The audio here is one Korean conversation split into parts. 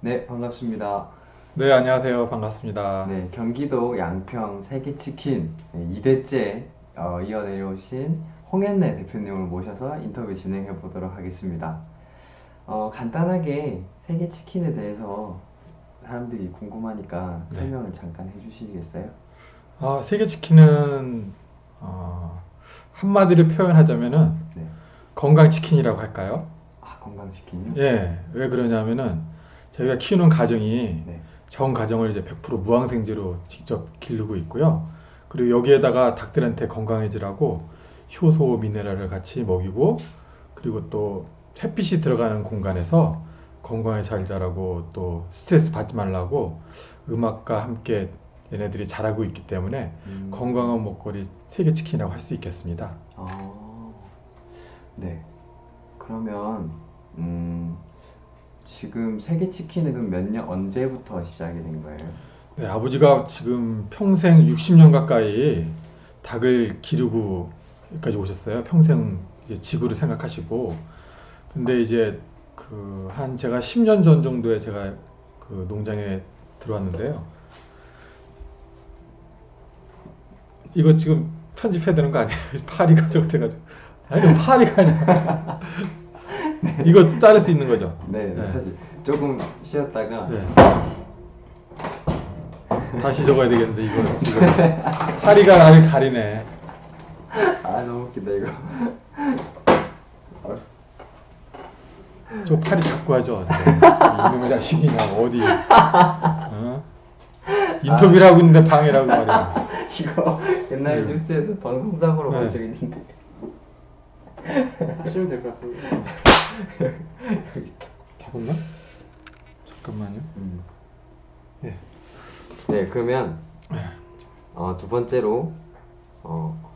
네, 반갑습니다. 네, 안녕하세요. 반갑습니다. 네, 경기도 양평 세계치킨 2대째 이어내려오신 홍현래 대표님을 모셔서 인터뷰 진행해 보도록 하겠습니다. 간단하게 세계치킨에 대해서 사람들이 궁금하니까 네. 설명을 잠깐 해주시겠어요? 세계치킨은 한마디로 표현하자면은 네. 건강치킨이라고 할까요? 아, 건강치킨이요? 예, 왜 그러냐면은 저희가 키우는 가정이 네. 전 가정을 이제 100% 무항생제로 직접 기르고 있고요. 그리고 여기에다가 닭들한테 건강해지라고 효소, 미네랄을 같이 먹이고, 그리고 또 햇빛이 들어가는 공간에서 건강에 잘 자라고 또 스트레스 받지 말라고 음악과 함께 얘네들이 자라고 있기 때문에 음, 건강한 먹거리 세계치킨이라고 할 수 있겠습니다. 아, 네. 그러면 음, 지금 세계치킨은 그럼 몇 년, 언제부터 시작이 된 거예요? 네, 아버지가 지금 평생 60년 가까이 닭을 기르고 여기까지 오셨어요. 평생 이제 직으로 생각하시고. 근데 이제 한 제가 10년 전 정도에 제가 그 농장에 들어왔는데요. 이거 지금 편집해야 되는 거 아니에요? 파리가 저거 돼가지고. 아니, 파리가 아니라. 이거 자를 수 있는 거죠? 네, 네. 사실 조금 쉬었다가 네. 다시 적어야 되겠는데, 이거 지금. 파리가 아직 다리네. 아 너무 웃기다 이거. 저 팔이 자꾸 하죠. 네. 이놈의 자식이냐 어디 어? 인터뷰를 하고 있는데 방해라고 말이야. 이거 옛날 네. 뉴스에서 방송사고로 본 네. 적 있는데. 하시면 될 것 같습니다. 잡았나? 잠깐만요. 음. 네. 네, 그러면 두 번째로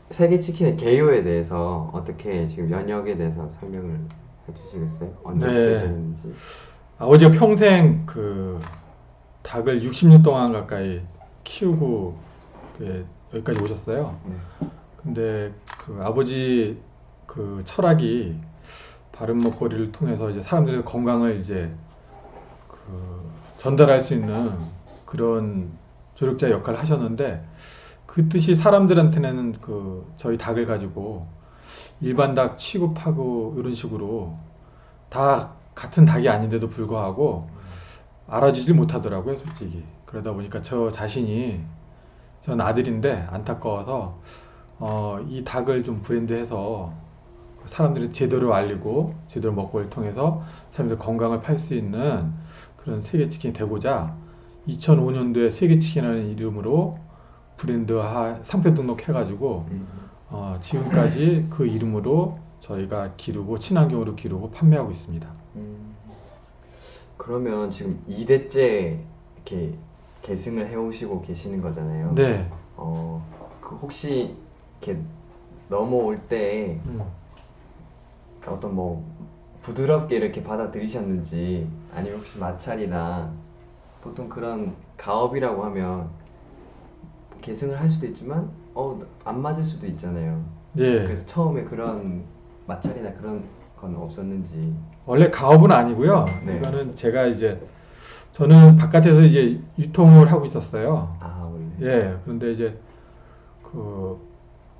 세계 치킨의 개요에 대해서 어떻게 지금 연역에 대해서 설명을 해주시겠어요? 언제부터 네. 시작했는지. 아버지가 평생 닭을 60년 동안 가까이 키우고 여기까지 오셨어요. 네. 근데 아버지 철학이 바른 먹거리를 통해서 이제 사람들의 건강을 이제 전달할 수 있는 그런 조력자 역할을 하셨는데, 그 뜻이 사람들한테는 저희 닭을 가지고 일반 닭 취급하고 이런 식으로 다 같은 닭이 아닌데도 불구하고 알아주질 못하더라고요, 솔직히. 그러다 보니까 저 자신이, 전 아들인데 안타까워서 이 닭을 좀 브랜드해서 사람들이 제대로 알리고 제대로 먹거리를 통해서 사람들 건강을 팔 수 있는 그런 세계치킨이 되고자 2005년도에 세계치킨이라는 이름으로 브랜드화 상표 등록해가지고 음. 지금까지 그 이름으로 저희가 기르고 친환경으로 기르고 판매하고 있습니다. 음. 그러면 지금 2대째 이렇게 계승을 해오시고 계시는 거잖아요. 네. 혹시 이렇게 넘어올 때 음. 어떤 뭐 부드럽게 이렇게 받아들이셨는지, 아니면 혹시 마찰이나, 보통 그런 가업이라고 하면 계승을 할 수도 있지만 안 맞을 수도 있잖아요. 예. 그래서 처음에 그런 마찰이나 그런 건 없었는지. 원래 가업은 아니고요. 네. 이거는 제가 이제 저는 바깥에서 이제 유통을 하고 있었어요. 아, 원래. 예. 그런데 이제 그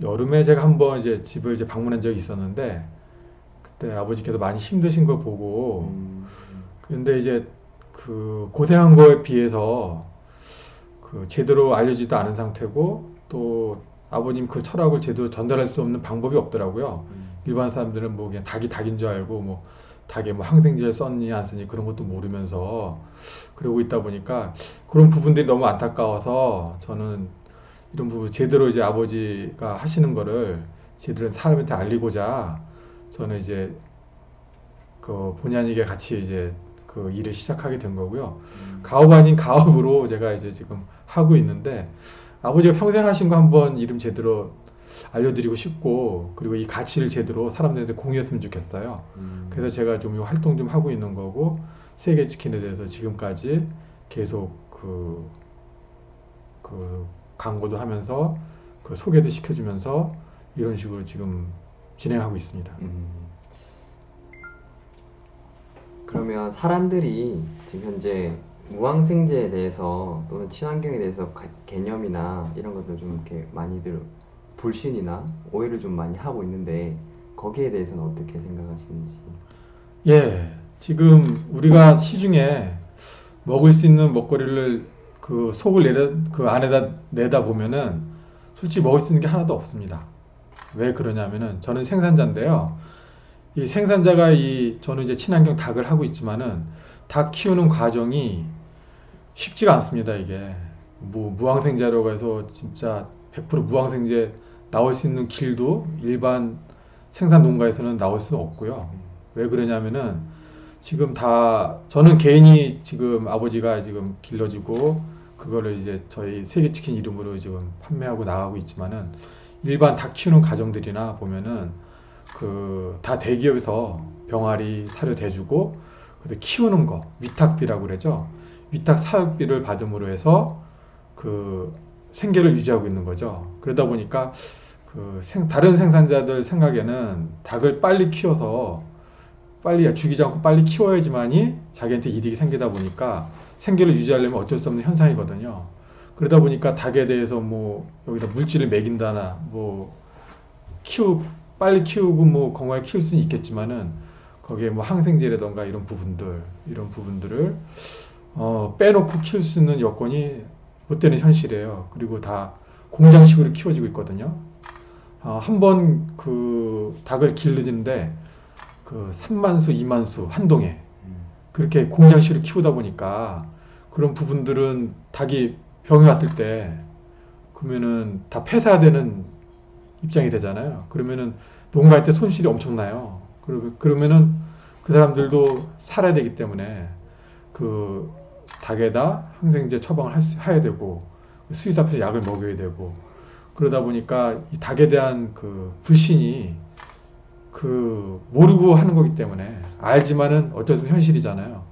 여름에 제가 한번 이제 집을 이제 방문한 적이 있었는데, 그때 아버지께서 많이 힘드신 걸 보고, 음, 근데 이제 고생한 거에 비해서 제대로 알려지도 않은 상태고, 또 아버님 그 철학을 제대로 전달할 수 없는 방법이 없더라고요. 음, 일반 사람들은 뭐 그냥 닭이 닭인 줄 알고, 뭐 닭에 뭐 항생제를 썼니 안 썼니 그런 것도 모르면서 그러고 있다 보니까 그런 부분들이 너무 안타까워서, 저는 이런 부분 제대로 이제 아버지가 하시는 거를 제대로 사람한테 알리고자, 저는 이제 본의 아니게 같이 이제 그 일을 시작하게 된 거고요. 가업 아닌 가업으로 제가 이제 지금 하고 있는데, 아버지가 평생 하신 거 한번 이름 제대로 알려드리고 싶고, 그리고 이 가치를 제대로 사람들한테 공유했으면 좋겠어요. 그래서 제가 좀 이 활동 좀 하고 있는 거고, 세계 치킨에 대해서 지금까지 계속 광고도 하면서 소개도 시켜주면서 이런 식으로 지금 진행하고 있습니다. 음. 그러면 사람들이 지금 현재 무항생제에 대해서 또는 친환경에 대해서 개념이나 이런 것들 좀 이렇게 많이들 불신이나 오해를 좀 많이 하고 있는데 거기에 대해서는 어떻게 생각하시는지. 예, 지금 우리가 시중에 먹을 수 있는 먹거리를 그 속을 그 안에다 내다 보면은 솔직히 먹을 수 있는 게 하나도 없습니다. 왜 그러냐면은 저는 생산자인데요. 이 생산자가 저는 이제 친환경 닭을 하고 있지만은 닭 키우는 과정이 쉽지가 않습니다, 이게. 뭐 무항생제라고 해서 진짜 100% 무항생제 나올 수 있는 길도 일반 생산 농가에서는 나올 수는 없고요. 왜 그러냐면은 지금 저는 개인이 지금 아버지가 지금 길러지고 그거를 이제 저희 세계치킨 이름으로 지금 판매하고 나가고 있지만은 일반 닭 키우는 가정들이나 보면은 다 대기업에서 병아리 사료 대주고 그래서 키우는 거 위탁비라고 그러죠. 위탁 사육비를 받음으로 해서 그 생계를 유지하고 있는 거죠. 그러다 보니까 다른 생산자들 생각에는 닭을 빨리 키워서 빨리 죽이지 않고 빨리 키워야지만이 자기한테 이득이 생기다 보니까 생계를 유지하려면 어쩔 수 없는 현상이거든요. 그러다 보니까 닭에 대해서 뭐 여기다 물질을 먹인다나 뭐 빨리 키우고 뭐 건강하게 키울 수는 있겠지만은 거기에 뭐 항생제라던가 이런 부분들을 빼놓고 키울 수 있는 여건이 못 되는 현실이에요. 그리고 다 공장식으로 키워지고 있거든요. 한 번 닭을 기르는데 3만수, 2만수 한동에 그렇게 공장식으로 키우다 보니까 그런 부분들은 닭이 병이 왔을 때 그러면은 다 폐사되는 입장이 되잖아요. 그러면은 농가한테 손실이 엄청나요. 그러면은 그 사람들도 살아야 되기 때문에 그 닭에다 항생제 처방을 해야 되고 수의사표 약을 먹여야 되고 그러다 보니까 이 닭에 대한 불신이 모르고 하는 거기 때문에 알지만은 어쩔 수 없는 현실이잖아요.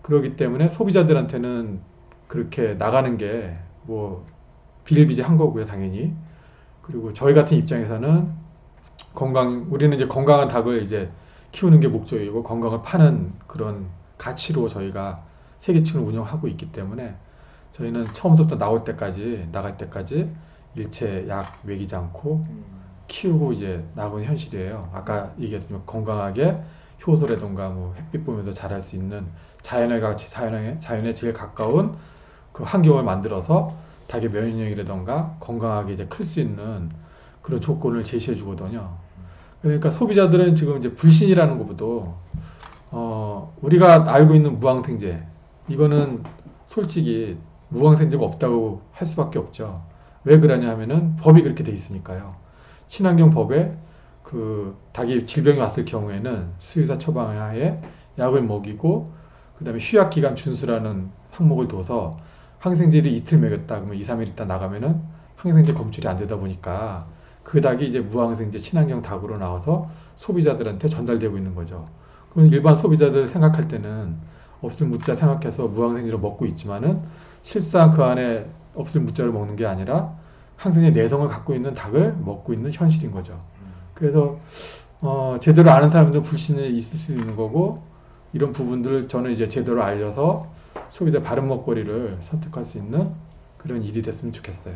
그렇기 때문에 소비자들한테는 그렇게 나가는 게 뭐 비일비재한 거고요, 당연히. 그리고 저희 같은 입장에서는 우리는 이제 건강한 닭을 이제 키우는 게 목적이고 건강을 파는 그런 가치로 저희가 세계층을 운영하고 있기 때문에 저희는 처음부터 나갈 때까지 일체 약 먹이지 않고 키우고 이제 나가는 현실이에요. 아까 얘기했지만 건강하게 효소라든가 뭐 햇빛 보면서 자랄 수 있는 자연에 제일 가까운 그 환경을 만들어서 닭의 면역력이라든가 건강하게 이제 클 수 있는 그런 조건을 제시해 주거든요. 그러니까 소비자들은 지금 이제 불신이라는 것보다 우리가 알고 있는 무항생제 이거는 솔직히 무항생제가 없다고 할 수밖에 없죠. 왜 그러냐 하면은 법이 그렇게 돼 있으니까요. 친환경 법에 닭이 질병이 왔을 경우에는 수의사 처방하에 약을 먹이고 그다음에 휴약기간 준수라는 항목을 둬서 항생제를 이틀 먹였다 그러면 2, 3일 있다 나가면은 항생제 검출이 안 되다 보니까 그 닭이 이제 무항생제 친환경 닭으로 나와서 소비자들한테 전달되고 있는 거죠. 그럼 일반 소비자들 생각할 때는 없을 묻자 생각해서 무항생제를 먹고 있지만은 실상 그 안에 없을 묻자를 먹는 게 아니라 항생제 내성을 갖고 있는 닭을 먹고 있는 현실인 거죠. 그래서 제대로 아는 사람들은 불신이 있을 수 있는 거고 이런 부분들을 저는 이제 제대로 알려서 소비자 바른 먹거리를 선택할 수 있는 그런 일이 됐으면 좋겠어요.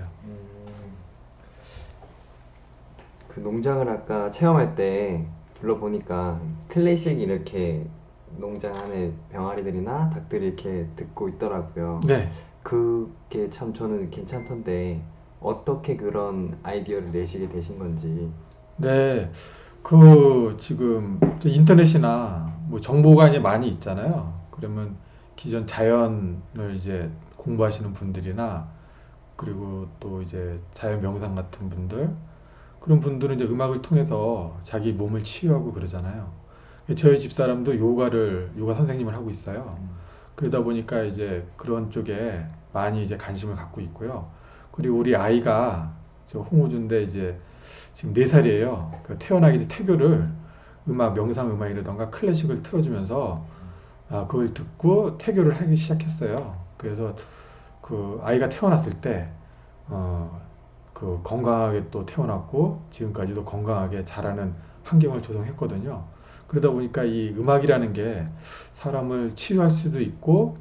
그 농장을 아까 체험할 때 둘러보니까 클래식 이렇게 농장 안에 병아리들이나 닭들이 이렇게 듣고 있더라고요. 네. 그게 참 저는 괜찮던데 어떻게 그런 아이디어를 내시게 되신 건지. 네. 지금 인터넷이나 뭐 정보가 이제 많이 있잖아요. 그러면 기존 자연을 이제 공부하시는 분들이나 그리고 또 이제 자연 명상 같은 분들 그런 분들은 이제 음악을 통해서 자기 몸을 치유하고 그러잖아요. 저희 집사람도 요가 선생님을 하고 있어요. 그러다 보니까 이제 그런 쪽에 많이 이제 관심을 갖고 있고요. 그리고 우리 아이가 저 홍우주인데 이제 지금 4살이에요. 태어나기 전에 태교를 명상 음악이라던가 클래식을 틀어주면서 그걸 듣고 태교를 하기 시작했어요. 그래서 아이가 태어났을 때 건강하게 또 태어났고 지금까지도 건강하게 자라는 환경을 조성했거든요. 그러다 보니까 이 음악이라는 게 사람을 치유할 수도 있고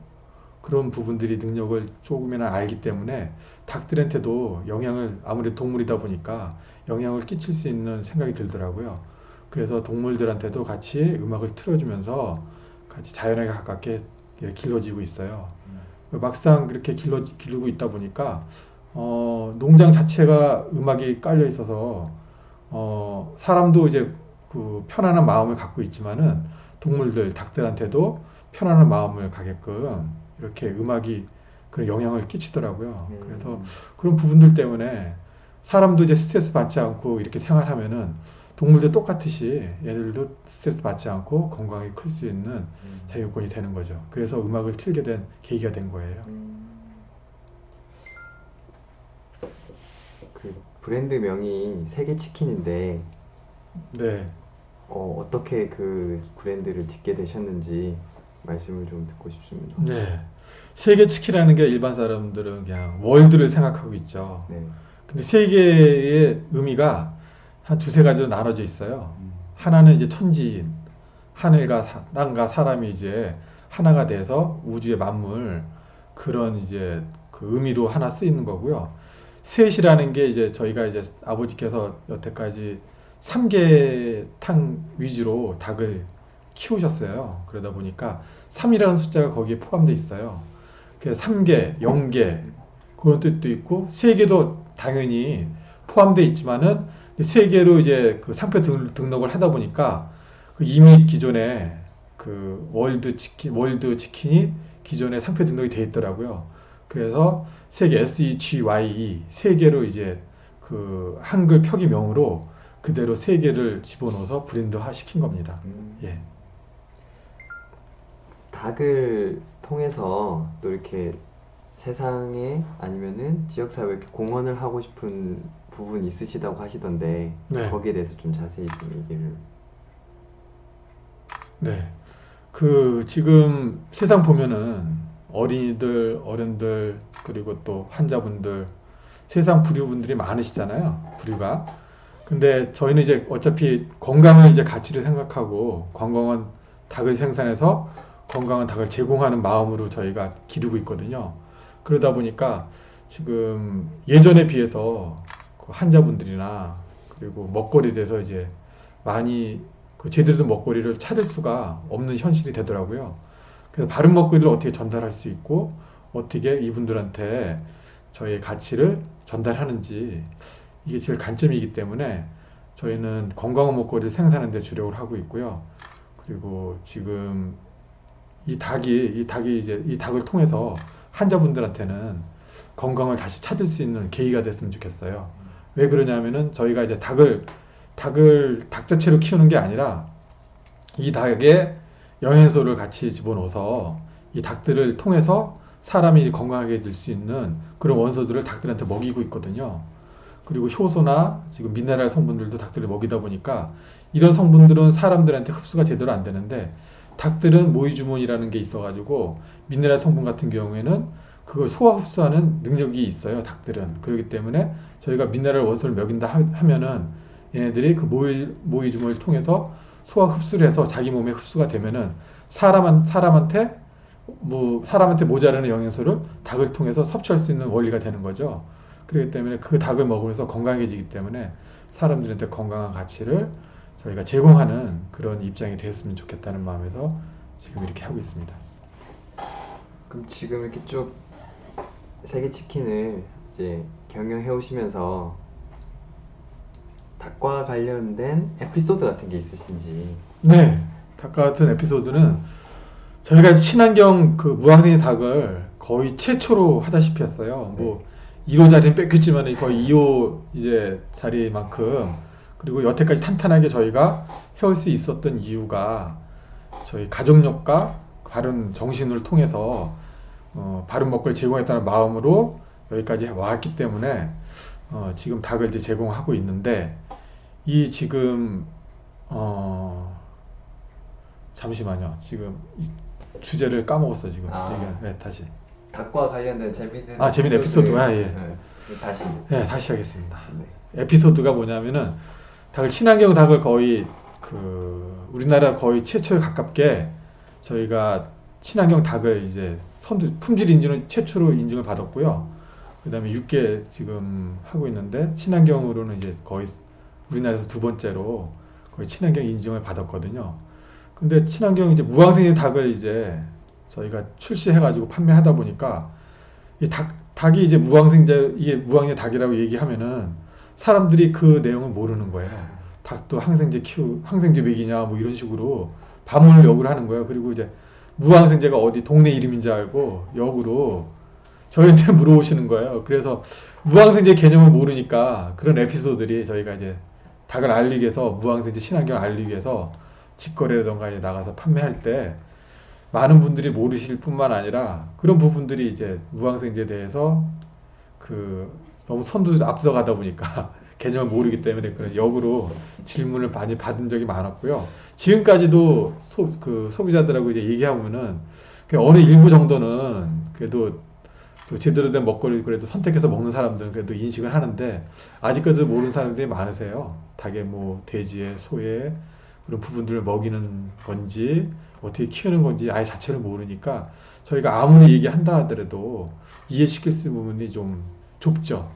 그런 부분들이 능력을 조금이나 알기 때문에 닭들한테도 영향을 아무래도 동물이다 보니까 영향을 끼칠 수 있는 생각이 들더라고요. 그래서 동물들한테도 같이 음악을 틀어주면서 같이 자연에 가깝게 길러지고 있어요. 막상 그렇게 기르고 있다 보니까 농장 자체가 음악이 깔려 있어서 사람도 이제 그 편안한 마음을 갖고 있지만은 동물들, 닭들한테도 편안한 마음을 가게끔 이렇게 음악이 그런 영향을 끼치더라고요. 그래서 그런 부분들 때문에 사람도 이제 스트레스 받지 않고 이렇게 생활하면은 동물도 똑같이 얘들도 스트레스 받지 않고 건강하게 클 수 있는 자유권이 되는 거죠. 그래서 음악을 틀게 된 계기가 된 거예요. 그 브랜드명이 세계치킨인데 네. 어떻게 그 브랜드를 짓게 되셨는지 말씀을 좀 듣고 싶습니다. 네. 세계 치킨이라는 게 일반 사람들은 그냥 월드를 생각하고 있죠. 네. 근데 세계의 의미가 한 두세 가지로 나눠져 있어요. 하나는 이제 천지인, 하늘과 땅과 사람이 이제 하나가 돼서 우주의 만물, 그런 이제 그 의미로 하나 쓰이는 거고요. 셋이라는 게 이제 저희가 이제 아버지께서 여태까지 삼계탕 위주로 닭을 키우셨어요. 그러다 보니까 3이라는 숫자가 거기에 포함되어 있어요. 그래서 3개, 0개 그런 뜻도 있고 3개도 당연히 포함되어 있지만은 3개로 이제 그 상표 등록을 하다 보니까 그 이미 기존에 그 월드 치킨이 기존에 상표 등록이 돼 있더라고요. 그래서 세계 SEGYE 세 개로 이제 그 한글 표기명으로 그대로 세 개를 집어넣어서 브랜드화 시킨 겁니다. 예. 닭을 통해서 또 이렇게 세상에 아니면은 지역사회에 이렇게 공헌을 하고 싶은 부분이 있으시다고 하시던데 네. 거기에 대해서 좀 자세히 좀 얘기를. 네. 그 지금 세상 보면은 어린이들, 어른들 그리고 또 환자분들 세상 부류분들이 많으시잖아요. 부류가. 근데 저희는 이제 어차피 건강을 이제 가치를 생각하고 건강한 닭을 생산해서 건강한 닭을 제공하는 마음으로 저희가 기르고 있거든요. 그러다 보니까 지금 예전에 비해서 그 환자분들이나 그리고 먹거리에 대해서 이제 많이 그 제대로 된 먹거리를 찾을 수가 없는 현실이 되더라고요. 그래서 바른 먹거리를 어떻게 전달할 수 있고 어떻게 이분들한테 저희의 가치를 전달하는지 이게 제일 관점이기 때문에 저희는 건강한 먹거리를 생산하는 데 주력을 하고 있고요. 그리고 지금 이 닭이 이제 이 닭을 통해서 환자분들한테는 건강을 다시 찾을 수 있는 계기가 됐으면 좋겠어요. 왜 그러냐면은 저희가 이제 닭 자체로 키우는 게 아니라 이 닭에 영양소를 같이 집어넣어서 이 닭들을 통해서 사람이 건강하게 될 수 있는 그런 원소들을 닭들한테 먹이고 있거든요. 그리고 효소나 지금 미네랄 성분들도 닭들을 먹이다 보니까 이런 성분들은 사람들한테 흡수가 제대로 안 되는데 닭들은 모이주몬이라는 게 있어가지고 미네랄 성분 같은 경우에는 그걸 소화 흡수하는 능력이 있어요. 닭들은. 그렇기 때문에 저희가 미네랄 원소를 먹인다 하면은 얘네들이 그 모이주몬을 통해서 소화 흡수를 해서 자기 몸에 흡수가 되면은 사람한테 모자라는 영양소를 닭을 통해서 섭취할 수 있는 원리가 되는 거죠. 그렇기 때문에 그 닭을 먹으면서 건강해지기 때문에 사람들한테 건강한 가치를 저희가 제공하는 그런 입장이 되었으면 좋겠다는 마음에서 지금 이렇게 하고 있습니다. 그럼 지금 이렇게 쭉 세계치킨을 이제 경영해 오시면서 닭과 관련된 에피소드 같은 게 있으신지. 네, 닭과 같은 에피소드는 저희가 친환경 그 무항생의 닭을 거의 최초로 하다시피 했어요. 뭐 1호 자리는 뺏겼지만 거의 2호 이제 자리만큼 그리고 여태까지 탄탄하게 저희가 해올 수 있었던 이유가 저희 가족력과 바른 정신을 통해서 바른 먹거리 제공했다는 마음으로 여기까지 왔기 때문에 지금 닭을 이제 제공하고 있는데 이 지금 잠시만요. 지금 이 주제를 까먹었어 지금. 네, 다시. 닭과 관련된 재밌는 재밌는 에피소드가 예. 네, 다시. 네, 다시 하겠습니다. 네. 에피소드가 뭐냐면은 친환경 닭을 거의 우리나라 거의 최초에 가깝게 저희가 친환경 닭을 이제 품질 인증을 최초로 인증을 받았고요. 그다음에 육개 지금 하고 있는데 친환경으로는 이제 거의 우리나라에서 두 번째로 거의 친환경 인증을 받았거든요. 근데 친환경 이제 무항생제 닭을 이제 저희가 출시해가지고 판매하다 보니까 이 닭이 이제 이게 무항생제 닭이라고 얘기하면은 사람들이 그 내용을 모르는 거예요. 닭도 항생제 먹이냐 뭐 이런 식으로 반문을 역으로 하는 거예요. 그리고 이제 무항생제가 어디 동네 이름인 줄 알고 역으로 저희한테 물어오시는 거예요. 그래서 무항생제 개념을 모르니까 그런 에피소드들이 저희가 이제 닭을 알리기 위해서 무항생제 친환경을 알리기 위해서 직거래라던가 나가서 판매할 때 많은 분들이 모르실 뿐만 아니라 그런 부분들이 이제 무항생제에 대해서 너무 선두 앞서가다 보니까 개념을 모르기 때문에 그런 역으로 질문을 많이 받은 적이 많았고요. 지금까지도 소비자들하고 이제 얘기하면은 어느 일부 정도는 그래도 또 제대로 된 먹거리를 그래도 선택해서 먹는 사람들은 그래도 인식을 하는데 아직까지도 모르는 사람들이 많으세요. 닭의 뭐 돼지의 소의 그런 부분들을 먹이는 건지 어떻게 키우는 건지 아예 자체를 모르니까 저희가 아무리 얘기한다 하더라도 이해시킬 수 있는 부분이 좀 좁죠.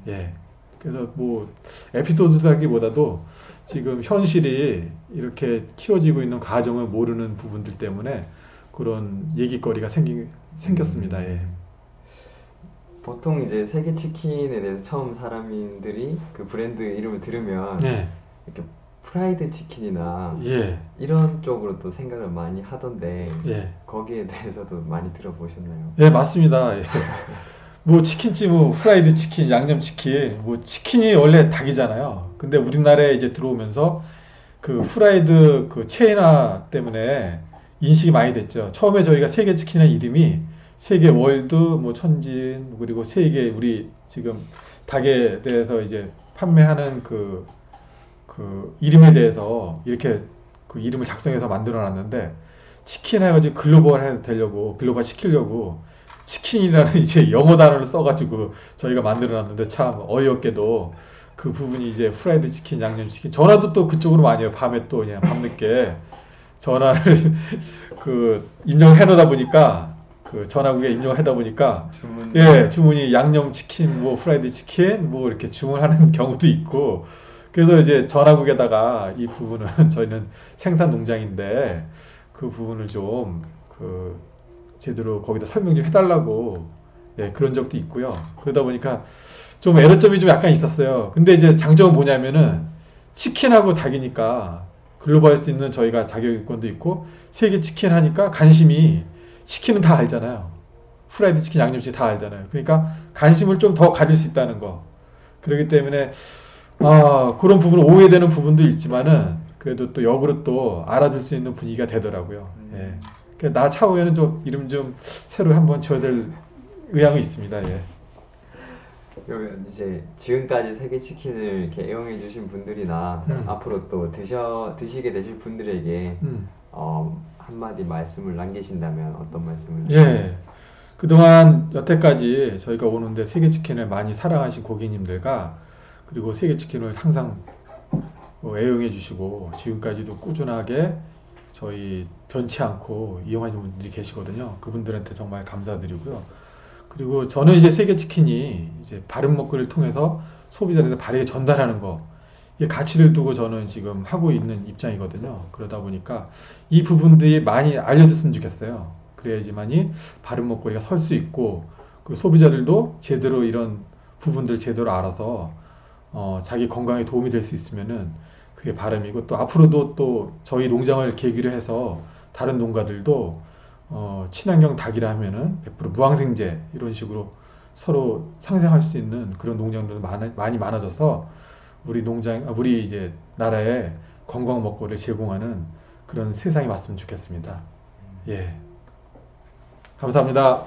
예. 그래서 뭐 에피소드라기보다도 지금 현실이 이렇게 키워지고 있는 과정을 모르는 부분들 때문에 그런 얘기거리가 생겼습니다. 예. 보통 이제 세계 치킨에 대해서 처음 사람들이 그 브랜드 이름을 들으면 네. 이렇게 프라이드 치킨이나 예. 이런 쪽으로 또 생각을 많이 하던데 예. 거기에 대해서도 많이 들어보셨나요? 예, 맞습니다. 예. 뭐 치킨집, 뭐 프라이드 치킨, 양념 치킨, 뭐 치킨이 원래 닭이잖아요. 근데 우리나라에 이제 들어오면서 그 프라이드 그 체인화 때문에 인식이 많이 됐죠. 처음에 저희가 세계 치킨이라는 이름이 세계 월드, 뭐 천진, 그리고 세계 우리 지금 닭에 대해서 이제 판매하는 그 이름에 대해서 이렇게 그 이름을 작성해서 만들어 놨는데 치킨 해가지고 글로벌 시키려고 치킨이라는 이제 영어 단어를 써가지고 저희가 만들어 놨는데 참 어이없게도 그 부분이 이제 프라이드 치킨, 양념 치킨 전화도 또 그쪽으로 많이 해요. 밤에 또 그냥 밤늦게 전화를 입력해 놓다 보니까 그 전화국에 입력하다 보니까 주문이 양념 치킨, 뭐 프라이드 치킨, 뭐 이렇게 주문하는 경우도 있고 그래서 이제 전화국에다가 이 부분은 저희는 생산 농장인데 그 부분을 좀 제대로 거기다 설명 좀 해달라고 그런 적도 있고요. 그러다 보니까 좀 애로점이 좀 약간 있었어요. 근데 이제 장점은 뭐냐면은 치킨하고 닭이니까 글로벌 할 수 있는 저희가 자격권도 있고 세계 치킨 하니까 관심이 치킨은 다 알잖아요. 프라이드 치킨, 양념치킨 다 알잖아요. 그러니까 관심을 좀 더 가질 수 있다는 거. 그렇기 때문에 그런 부분 오해되는 부분도 있지만은 그래도 또 역으로 또 알아들 수 있는 분위기가 되더라고요. 예. 나 차후에는 좀 이름 좀 새로 한번 지어야 될 의향이 있습니다. 예. 그러면 이제 지금까지 세계 치킨을 이렇게 애용해 주신 분들이나 앞으로 또 드시게 되실 분들에게 한마디 말씀을 남기신다면 어떤 말씀을? 예. 그동안 여태까지 저희가 오는데 세계 치킨을 많이 사랑하신 고객님들과 그리고 세계 치킨을 항상 애용해 주시고 지금까지도 꾸준하게 저희 변치 않고 이용하는 분들이 계시거든요. 그분들한테 정말 감사드리고요. 그리고 저는 이제 세계 치킨이 이제 바른 먹거리를 통해서 소비자들한테 바르게 전달하는 거, 이 가치를 두고 저는 지금 하고 있는 입장이거든요. 그러다 보니까 이 부분들이 많이 알려졌으면 좋겠어요. 그래야지만이 바른 먹거리가 설 수 있고, 그리고 소비자들도 제대로 이런 부분들 제대로 알아서 자기 건강에 도움이 될 수 있으면은 그게 바람이고, 또 앞으로도 또 저희 농장을 계기로 해서 다른 농가들도 친환경 닭이라 하면은 100% 무항생제 이런 식으로 서로 상생할 수 있는 그런 농장들도 많이 많아져서 우리 이제 나라에 건강 먹거리를 제공하는 그런 세상이 왔으면 좋겠습니다. 예. 감사합니다.